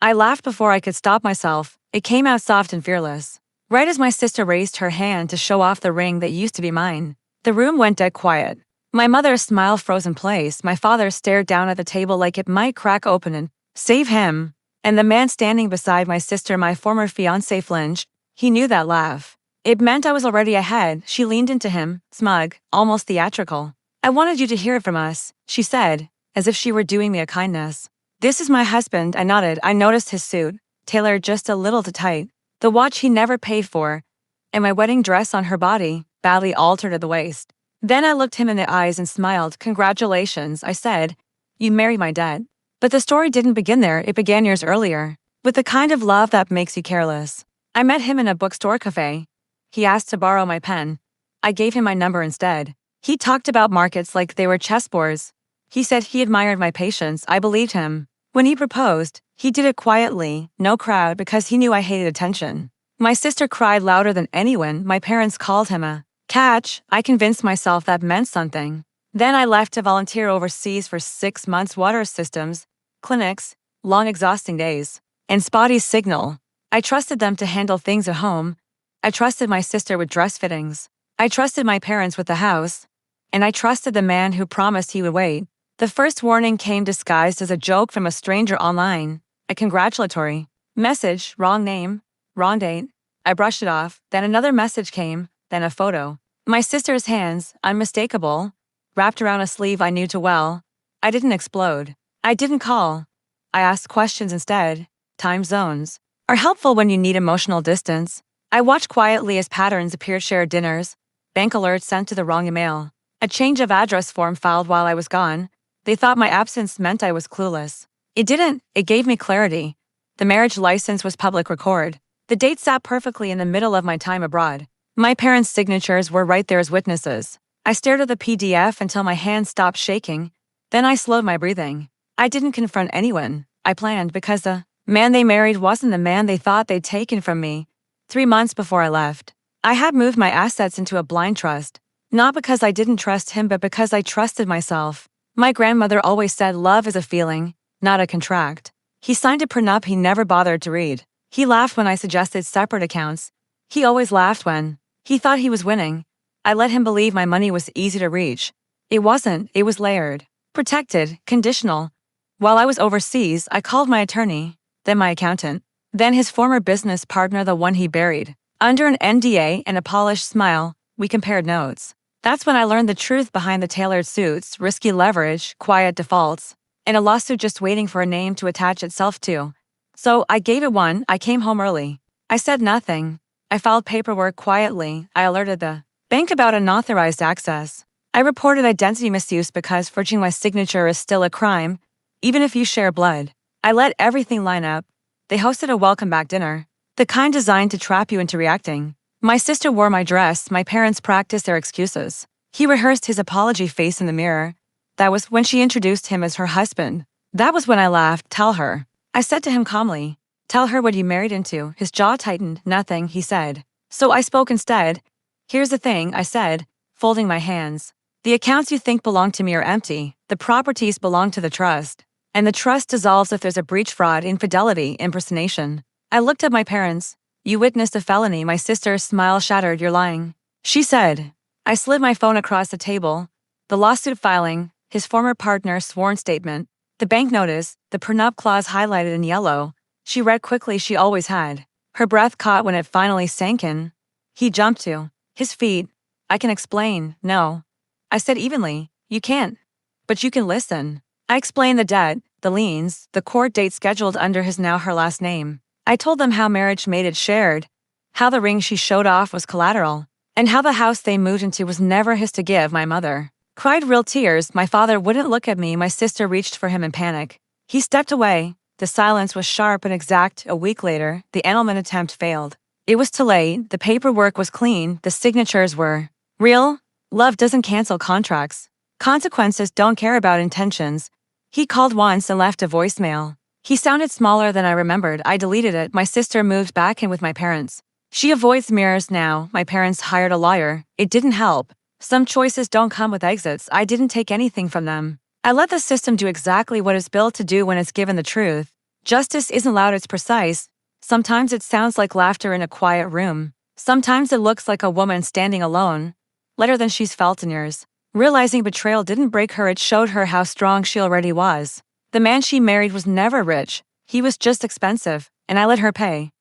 I laughed before I could stop myself. It came out soft and fearless. Right as my sister raised her hand to show off the ring that used to be mine, the room went dead quiet. My mother's smile froze in place. My father stared down at the table like it might crack open and save him. And the man standing beside my sister, my former fiancé, flinched. He knew that laugh. It meant I was already ahead. She leaned into him, smug, almost theatrical. "I wanted you to hear it from us," she said, as if she were doing me a kindness. "This is my husband." I nodded. I noticed his suit, tailored just a little too tight, the watch he never paid for, and my wedding dress on her body, badly altered at the waist. Then I looked him in the eyes and smiled. "Congratulations," I said. "You married my dad." But the story didn't begin there. It began years earlier, with the kind of love that makes you careless. I met him in a bookstore cafe. He asked to borrow my pen. I gave him my number instead. He talked about markets like they were chessboards. He said he admired my patience. I believed him. When he proposed, he did it quietly, no crowd, because he knew I hated attention. My sister cried louder than anyone. My parents called him a catch. I convinced myself that meant something. Then I left to volunteer overseas for 6 months. Water systems, clinics, long exhausting days, and spotty signal. I trusted them to handle things at home. I trusted my sister with dress fittings. I trusted my parents with the house. And I trusted the man who promised he would wait. The first warning came disguised as a joke from a stranger online. A congratulatory message, wrong name, wrong date. I brushed it off. Then another message came, then a photo. My sister's hands, unmistakable, wrapped around a sleeve I knew too well. I didn't explode. I didn't call. I asked questions instead. Time zones are helpful when you need emotional distance. I watched quietly as patterns appeared: shared dinners, bank alerts sent to the wrong email, a change of address form filed while I was gone. They thought my absence meant I was clueless. It didn't. It gave me clarity. The marriage license was public record. The date sat perfectly in the middle of my time abroad. My parents' signatures were right there as witnesses. I stared at the PDF until my hands stopped shaking. Then I slowed my breathing. I didn't confront anyone. I planned, because the man they married wasn't the man they thought they'd taken from me. 3 months before I left, I had moved my assets into a blind trust. Not because I didn't trust him, but because I trusted myself. My grandmother always said love is a feeling, not a contract. He signed a prenup he never bothered to read. He laughed when I suggested separate accounts. He always laughed when he thought he was winning. I let him believe my money was easy to reach. It wasn't. It was layered, protected, conditional. While I was overseas, I called my attorney, then my accountant, then his former business partner, the one he buried. Under an NDA and a polished smile, we compared notes. That's when I learned the truth behind the tailored suits, risky leverage, quiet defaults, and a lawsuit just waiting for a name to attach itself to. So I gave it one. I came home early. I said nothing. I filed paperwork quietly. I alerted the bank about unauthorized access. I reported identity misuse because forging my signature is still a crime, even if you share blood. I let everything line up. They hosted a welcome back dinner, the kind designed to trap you into reacting. My sister wore my dress. My parents practiced their excuses. He rehearsed his apology face in the mirror. That was when she introduced him as her husband. That was when I laughed. "Tell her," I said to him calmly. "Tell her what you married into." His jaw tightened. "Nothing," he said. So I spoke instead. "Here's the thing," I said, folding my hands. "The accounts you think belong to me are empty. The properties belong to the trust. And the trust dissolves if there's a breach, fraud, infidelity, impersonation." I looked at my parents. "You witnessed a felony." My sister's smile shattered. "You're lying," she said. I slid my phone across the table. The lawsuit filing, his former partner's sworn statement, the bank notice, the prenup clause highlighted in yellow. She read quickly. She always had. Her breath caught when it finally sank in. He jumped to his feet. "I can explain." "No," I said evenly. "You can't. But you can listen." I explained the debt, the liens, the court date scheduled under his now her last name. I told them how marriage made it shared, how the ring she showed off was collateral, and how the house they moved into was never his to give. My mother cried real tears. My father wouldn't look at me. My sister reached for him in panic. He stepped away. The silence was sharp and exact. A week later, the annulment attempt failed. It was too late. The paperwork was clean. The signatures were real. Love doesn't cancel contracts. Consequences don't care about intentions. He called once and left a voicemail. He sounded smaller than I remembered. I deleted it. My sister moved back in with my parents. She avoids mirrors now. My parents hired a lawyer. It didn't help. Some choices don't come with exits. I didn't take anything from them. I let the system do exactly what it's built to do when it's given the truth. Justice isn't loud, it's precise. Sometimes it sounds like laughter in a quiet room. Sometimes it looks like a woman standing alone, lighter than she's felt in years. Realizing betrayal didn't break her, it showed her how strong she already was. The man she married was never rich, he was just expensive, and I let her pay.